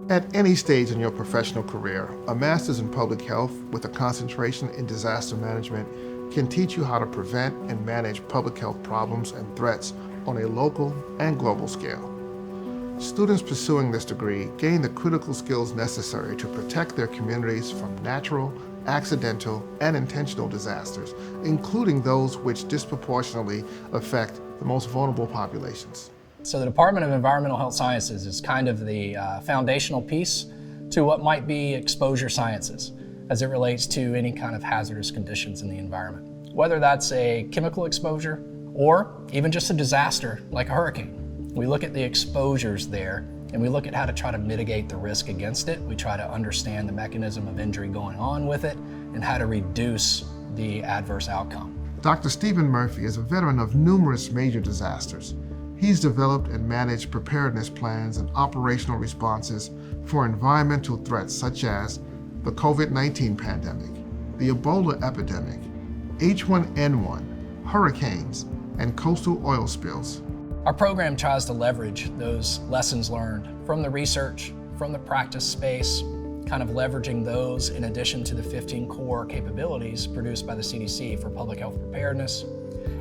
At any stage in your professional career, a master's in public health with a concentration in disaster management can teach you how to prevent and manage public health problems and threats on a local and global scale. Students pursuing this degree gain the critical skills necessary to protect their communities from natural, accidental, and intentional disasters, including those which disproportionately affect the most vulnerable populations. So the Department of Environmental Health Sciences is kind of the foundational piece to what might be exposure sciences as it relates to any kind of hazardous conditions in the environment. Whether that's a chemical exposure or even just a disaster like a hurricane. We look at the exposures there and we look at how to try to mitigate the risk against it. We try to understand the mechanism of injury going on with it and how to reduce the adverse outcome. Dr. Stephen Murphy is a veteran of numerous major disasters. He's developed and managed preparedness plans and operational responses for environmental threats such as the COVID-19 pandemic, the Ebola epidemic, H1N1, hurricanes, and coastal oil spills. Our program tries to leverage those lessons learned from the research, from the practice space, kind of leveraging those in addition to the 15 core capabilities produced by the CDC for public health preparedness,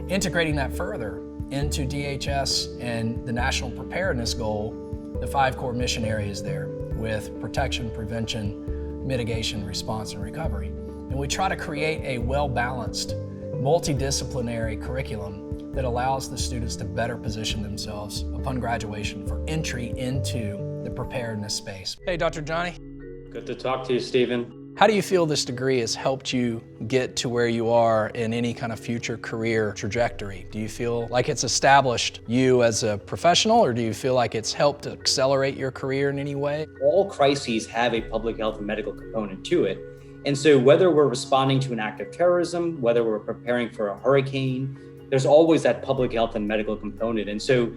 integrating that further into DHS and the national preparedness goal, the 5 core mission areas there with protection, prevention, mitigation, response, and recovery. And we try to create a well-balanced, multidisciplinary curriculum that allows the students to better position themselves upon graduation for entry into the preparedness space. Hey, Dr. Johnny. Good to talk to you, Stephen. How do you feel this degree has helped you get to where you are in any kind of future career trajectory? Do you feel like it's established you as a professional, or do you feel like it's helped accelerate your career in any way? All crises have a public health and medical component to it. And so whether we're responding to an act of terrorism, whether we're preparing for a hurricane, there's always that public health and medical component. And so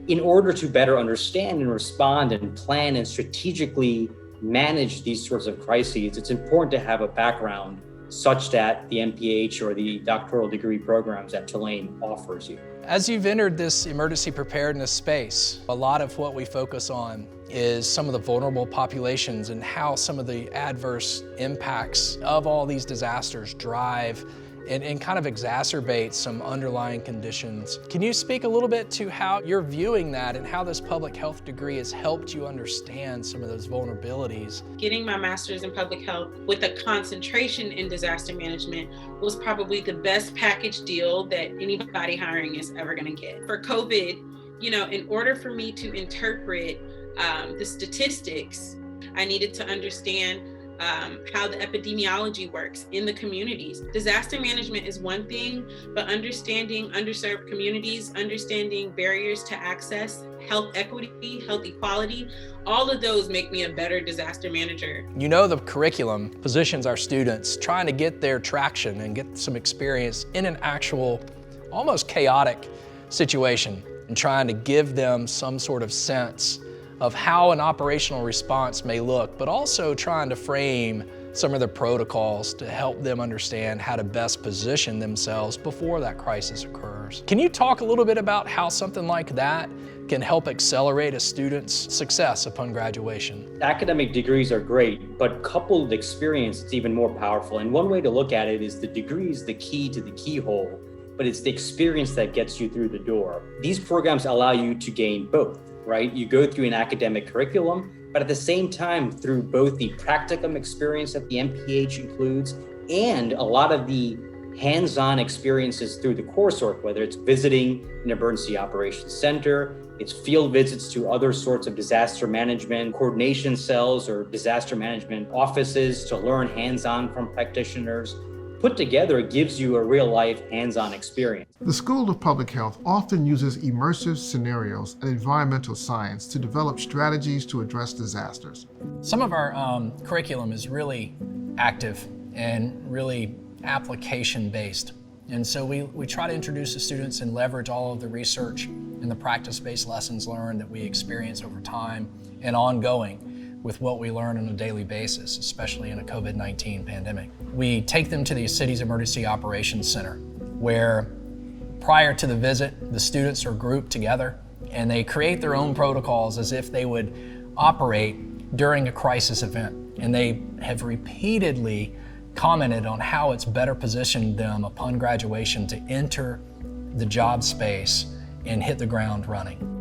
in order to better understand and respond and plan and strategically manage these sorts of crises, it's important to have a background such that the MPH or the doctoral degree programs that Tulane offers you. As you've entered this emergency preparedness space, a lot of what we focus on is some of the vulnerable populations and how some of the adverse impacts of all these disasters drive and kind of exacerbate some underlying conditions. Can you speak a little bit to how you're viewing that and how this public health degree has helped you understand some of those vulnerabilities? Getting my master's in public health with a concentration in disaster management was probably the best package deal that anybody hiring is ever gonna get. For COVID, in order for me to interpret the statistics, I needed to understand how the epidemiology works in the communities. Disaster management is one thing, but understanding underserved communities, understanding barriers to access, health equity, health equality, all of those make me a better disaster manager. The curriculum positions our students trying to get their traction and get some experience in an actual, almost chaotic situation and trying to give them some sort of sense of how an operational response may look, but also trying to frame some of the protocols to help them understand how to best position themselves before that crisis occurs. Can you talk a little bit about how something like that can help accelerate a student's success upon graduation? Academic degrees are great, but coupled experience is even more powerful. And one way to look at it is the degree is the key to the keyhole, but it's the experience that gets you through the door. These programs allow you to gain both. Right? You go through an academic curriculum, but at the same time, through both the practicum experience that the MPH includes and a lot of the hands-on experiences through the coursework, whether it's visiting an emergency operations center, it's field visits to other sorts of disaster management coordination cells or disaster management offices to learn hands-on from practitioners. Put together, it gives you a real-life, hands-on experience. The School of Public Health often uses immersive scenarios and environmental science to develop strategies to address disasters. Some of our curriculum is really active and really application-based. And so we try to introduce the students and leverage all of the research and the practice-based lessons learned that we experience over time and ongoing with what we learn on a daily basis, especially in a COVID-19 pandemic. We take them to the city's Emergency Operations Center, where prior to the visit, the students are grouped together and they create their own protocols as if they would operate during a crisis event. And they have repeatedly commented on how it's better positioned them upon graduation to enter the job space and hit the ground running.